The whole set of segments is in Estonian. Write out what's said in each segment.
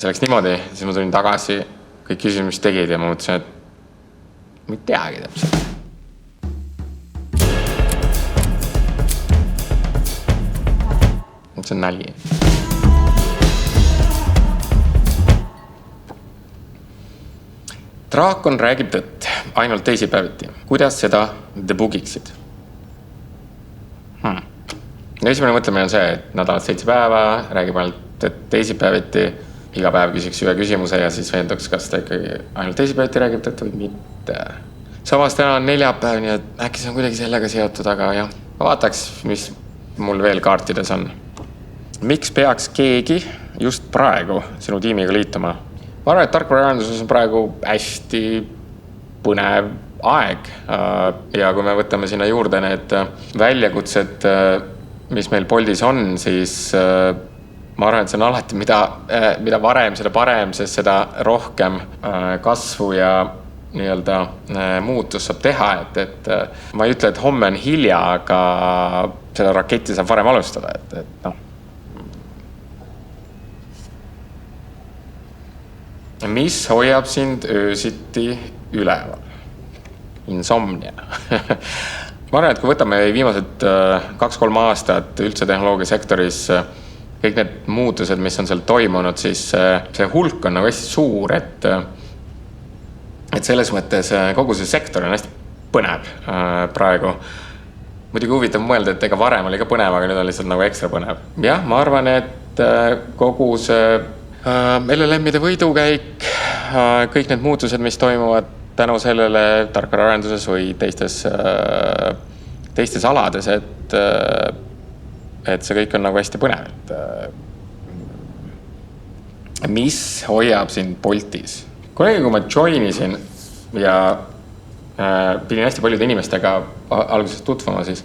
See läks niimoodi, siis ma tulin tagasi, kõik küsisid, mis tegid ja ma mõtlesin, et ma ei teagi täpselt. See on nali. Draakon räägib tõtt, ainult teisipäeviti. Kuidas seda debugiksid? Esimene mõtlemine on see, et nädalat 7 päeva, räägib ainult teisipäeviti, iga päev küsiks ühe küsimuse ja siis veenduks, kas ta ikkagi ainult teisipäeviti räägib tõtt või mitte. Samas täna on neljapäev, nii et äkki see on kuidagi sellega seotud, aga jah, ma vaataks, mis mul veel kaartides on. Miks peaks keegi just praegu sinu tiimiga liituma? Ma arvan, et tarkvaraarenduses on praegu hästi põnev aeg ja kui me võtame sinna juurde need väljakutsed, mis meil Boltis on, siis ma arvan, et see on alati, mida varem, seda parem, sest seda rohkem kasvu ja nii-öelda muutus saab teha, et ma ei ütle, et homme on hilja, aga seda raketti saab varem alustada, et noh. Mis hoiab sind öösiti üleval? Insomnia. Ma arvan, et kui võtame viimased 2-3 aastat üldse tehnoloogiasektoris, kõik need muutused, mis on seal toimunud, siis see hulk on nagu hästi suur, et selles mõttes kogu see sektor on hästi põnev praegu. Muidugi huvitav mõelda, et ega varem oli ka põnev, aga nüüd on lihtsalt nagu ekstra põnev. Jah, ma arvan, et kogu see LLM-ide võidukäik, kõik need muutused, mis toimuvad tänu sellele tarkvaraarenduses või teistes alades, et see kõik on nagu hästi põnev. Mis hoiab sind Boltis? Kunagi, kui ma joinisin ja pidin hästi paljude inimestega alguses tutvuma, siis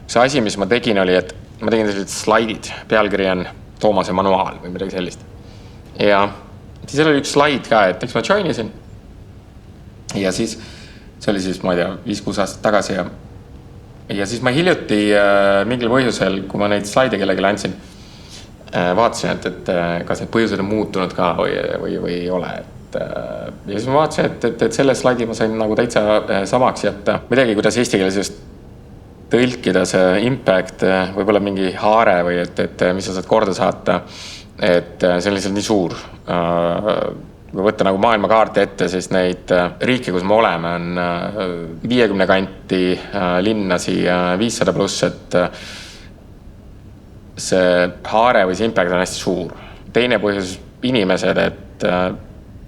see asi, mis ma tegin, oli, et ma tegin sellised slaidid. Pealkiri on Toomase manuaal või midagi sellist. Ja siis oli üks slaid ka, et eks ma joinisin. Ja siis, see oli siis, ma ei tea, 5-6 aastat tagasi ja siis ma hiljuti mingil põhjusel, kui ma neid slaide kellelegi andsin, vaatasin, et kas need põhjused on muutunud ka või ei ole. Ja siis ma vaatasin, et selle slaidi ma sain nagu täitsa samaks jätta. Midagi, kuidas eesti keeles just tõlkida see impact, võib-olla mingi haare või et mis sa saad korda saata, et see on lihtsalt nii suur. Kui võtta nagu maailmakaarte ette, siis neid riike, kus me oleme, on 50 kanti linnasi 500 pluss, et see haare või see impact on hästi suur. Teine põhjus inimesed, et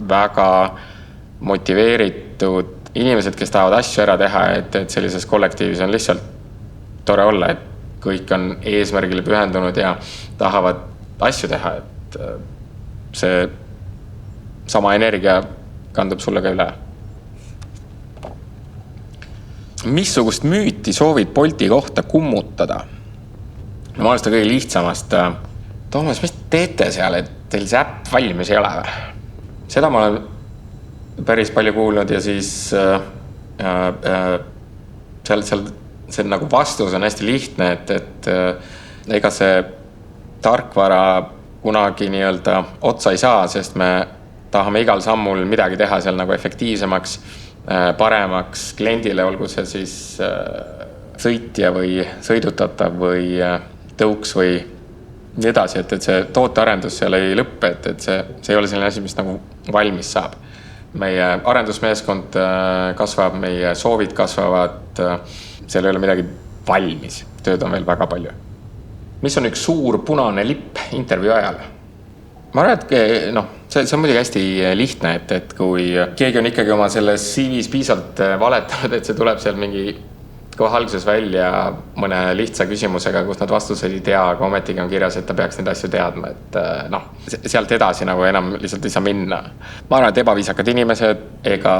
väga motiveeritud inimesed, kes tahavad asju ära teha, et sellises kollektiivis on lihtsalt tore olla, et kõik on eesmärgile pühendunud ja tahavad asju teha, et see sama energia kandub sulle ka üle. Missugust müüti soovid Bolti kohta kummutada? Ma alustan kõige lihtsamast. Toomas, mis teete seal, et teil see äpp valmis ei ole või? Seda ma olen päris palju kuulnud ja siis seal see nagu vastus on hästi lihtne, et ega see tarkvara kunagi nii-öelda otsa ei saa, sest me tahame igal sammul midagi teha seal nagu efektiivsemaks, paremaks kliendile, olgu see siis sõitja või sõidutatav või tõuks või nii edasi, et see tootearendus seal ei lõppe, et see ei ole selline asi, mis nagu valmis saab. Meie arendusmeeskond kasvab, meie soovid kasvavad, seal ei ole midagi valmis, tööd on veel väga palju. Mis on üks suur punane lipp intervjuu ajal? Ma arvan, et see on muidugi hästi lihtne, et kui keegi on ikkagi oma selles CV-s piisalt valetanud, et see tuleb seal mingi kohe alguses välja mõne lihtsa küsimusega, kus nad vastuseid ei tea, aga ometigi on kirjas, et ta peaks neid asju teadma, et sealt edasi nagu enam lihtsalt ei saa minna. Ma arvan, et ebaviisakad inimesed ega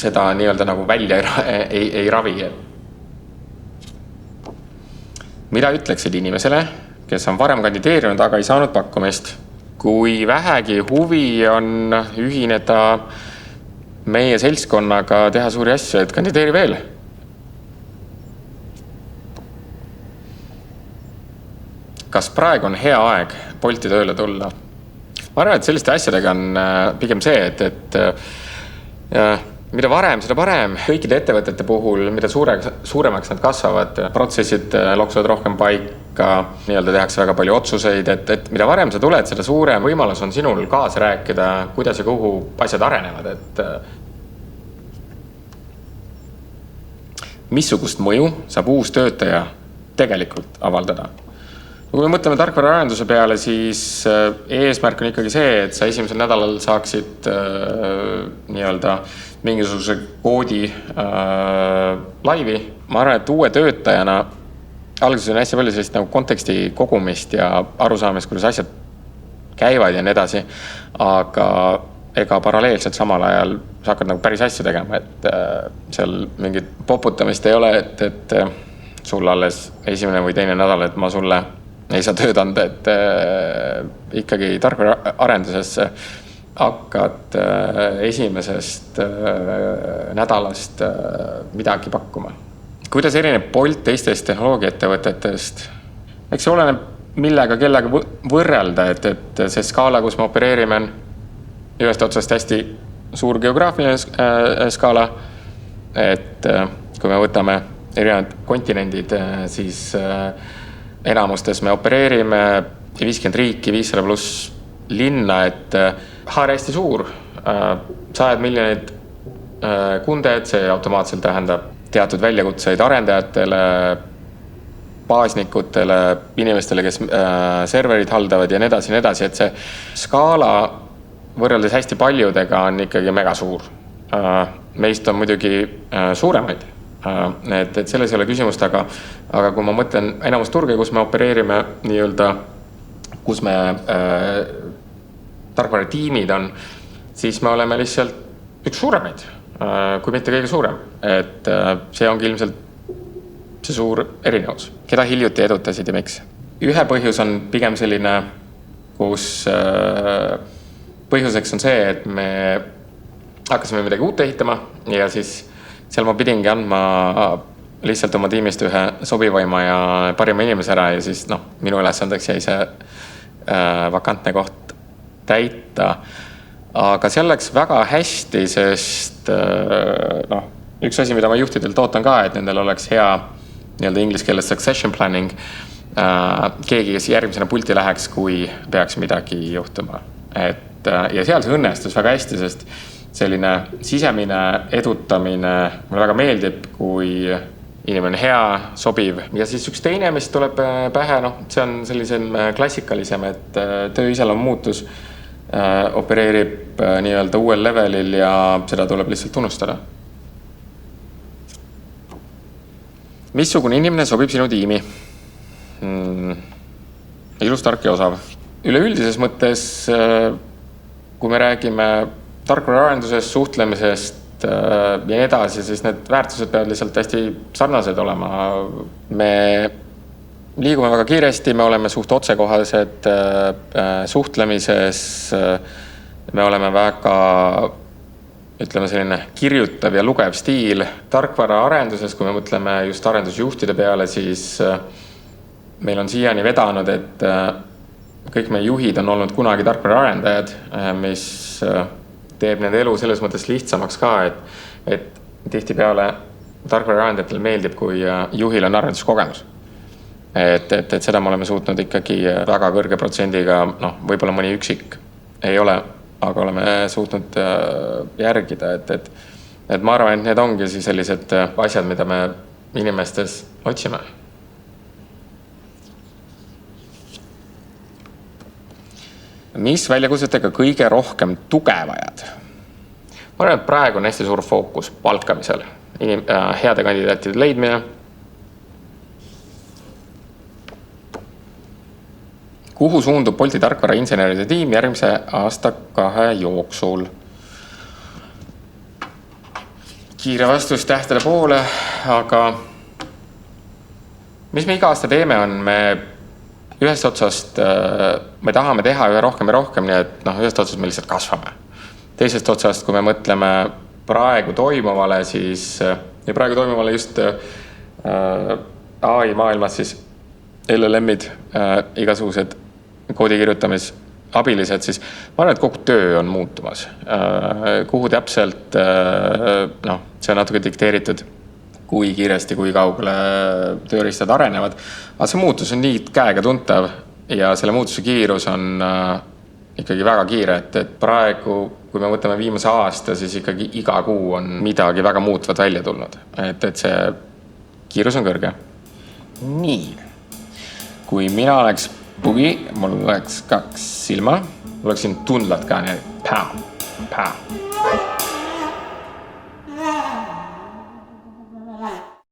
seda nii-öelda nagu välja ei ravi. Mida ütleksid inimesele, kes on varem kandideerinud, aga ei saanud pakkumist? Kui vähegi huvi on ühineda meie seltskonnaga, teha suuri asju, et kandideeri veel? Kas praegu on hea aeg Bolti tööle tulla? ma arvan, et selliste asjadega on pigem see, et mida varem, seda parem. Kõikide ettevõtete puhul, mida suuremaks nad kasvavad, protsessid loksuvad rohkem paika, nii-öelda tehakse väga palju otsuseid, et mida varem sa tuled, seda suurem võimalus on sinul kaasa rääkida, kuidas ja kuhu asjad arenevad, et missugust mõju saab uus töötaja tegelikult avaldada. Kui me mõtleme tarkvaraarenduse peale, siis eesmärk on ikkagi see, et sa esimesel nädalal saaksid nii-öelda mingisuguse koodi laivi. Ma arvan, et uue töötajana alguses on hästi palju sellist nagu konteksti kogumist ja arusaamist, kuidas asjad käivad ja nii edasi, aga ega paralleelselt samal ajal sa hakkad nagu päris asju tegema, et seal mingit poputamist ei ole, et sul alles esimene või teine nädal, et ma sulle ei saa tööd anda, et ikkagi tarkvaraarenduses hakkad esimesest nädalast midagi pakkuma. Kuidas erineb Bolt teistest tehnoloogiaettevõtetest? Eks see oleneb millega kellega võrrelda, et see skaala, kus me opereerime, on ühest otsast hästi suur geograafiline skaala, et kui me võtame erinevad kontinendid, siis enamustes me opereerime 50 riiki, 500 pluss linna, et haare hästi suur, sajad miljonid kunded, see automaatselt tähendab teatud väljakutseid arendajatele, baasnikutele, inimestele, kes serverid haldavad ja nii edasi, et see skaala võrreldes hästi paljudega on ikkagi mega suur. Meist on muidugi suuremaid, et selles ei ole küsimust, aga kui ma mõtlen enamus turge, kus me opereerime nii-öelda, kus me tarkvaratiimid on, siis me oleme lihtsalt üks suuremaid, kui mitte kõige suurem. Et see ongi ilmselt see suur erinevus. Keda hiljuti edutasid ja miks? Ühe põhjus on pigem selline, kus põhjuseks on see, et me hakkasime midagi uut ehitama ja siis seal ma pidingi andma lihtsalt oma tiimist ühe sobivaima ja parima inimese ära ja siis minu ülesandeks jäi see vakantne koht täita. Aga seal läks väga hästi, sest üks asi, mida ma juhtidelt ootan ka, et nendel oleks hea nii-öelda inglise keeles succession planning, keegi, kes järgmisena pulti läheks, kui peaks midagi juhtuma. Ja seal see õnnestus väga hästi, sest selline sisemine edutamine mulle väga meeldib, kui inimene on hea, sobiv. Ja siis üks teine, mis tuleb pähe, see on sellisem klassikalisem, et töö iseloom muutus opereerib nii-öelda uuel levelil ja seda tuleb lihtsalt tunnustada. Missugune inimene sobib sinu tiimi? Ilus, tark ja osav. Üleüldises mõttes, kui me räägime tarkvaraarendusest, suhtlemisest ja nii edasi, siis need väärtused peavad lihtsalt hästi sarnased olema. Me liigume väga kiiresti, me oleme suht otsekohased suhtlemises, me oleme väga, ütleme selline kirjutav ja lugev stiil. Tarkvaraarenduses, kui me mõtleme just arendusjuhtide peale, siis meil on siiani vedanud, et kõik meie juhid on olnud kunagi tarkvaraarendajad, mis teeb nende elu selles mõttes lihtsamaks ka, et tihtipeale tarkvaraarendajatel meeldib, kui juhil on arenduskogemus. Et seda me oleme suutnud ikkagi väga kõrge protsendiga, võib-olla mõni üksik ei ole, aga oleme suutnud järgida, et ma arvan, et need ongi siis sellised asjad, mida me inimestes otsime. Mis väljakutsetega kõige rohkem tuge vajad? Ma arvan, et praegu on hästi suur fookus palkamisel, heade kandidaatide leidmine. Kuhu suundub Bolti tarkvara inseneride tiim järgmise aasta 2 jooksul? Kiire vastus tähtede poole, aga mis me iga aasta teeme on, me ühest otsast me tahame teha ühe rohkem ja rohkem, nii et ühest otsast me lihtsalt kasvame. Teisest otsast, kui me mõtleme praegu toimuvale, siis ja praegu toimuvale just AI maailmas, siis LLM-id, igasugused koodi kirjutamis abilised, siis ma arvan, et kogu töö on muutumas. Kuhu täpselt, see on natuke dikteeritud, kui kiiresti, kui kaugele tööriistad arenevad. Aga see muutus on nii käega tuntav ja selle muutuse kiirus on ikkagi väga kiire, et praegu, kui me võtame viimase aasta, siis ikkagi iga kuu on midagi väga muutvat välja tulnud. Et see kiirus on kõrge. Nii. Kui mina oleks bugi, mul oleks 2 silma, mul oleks siin tundlad ka nii, pää.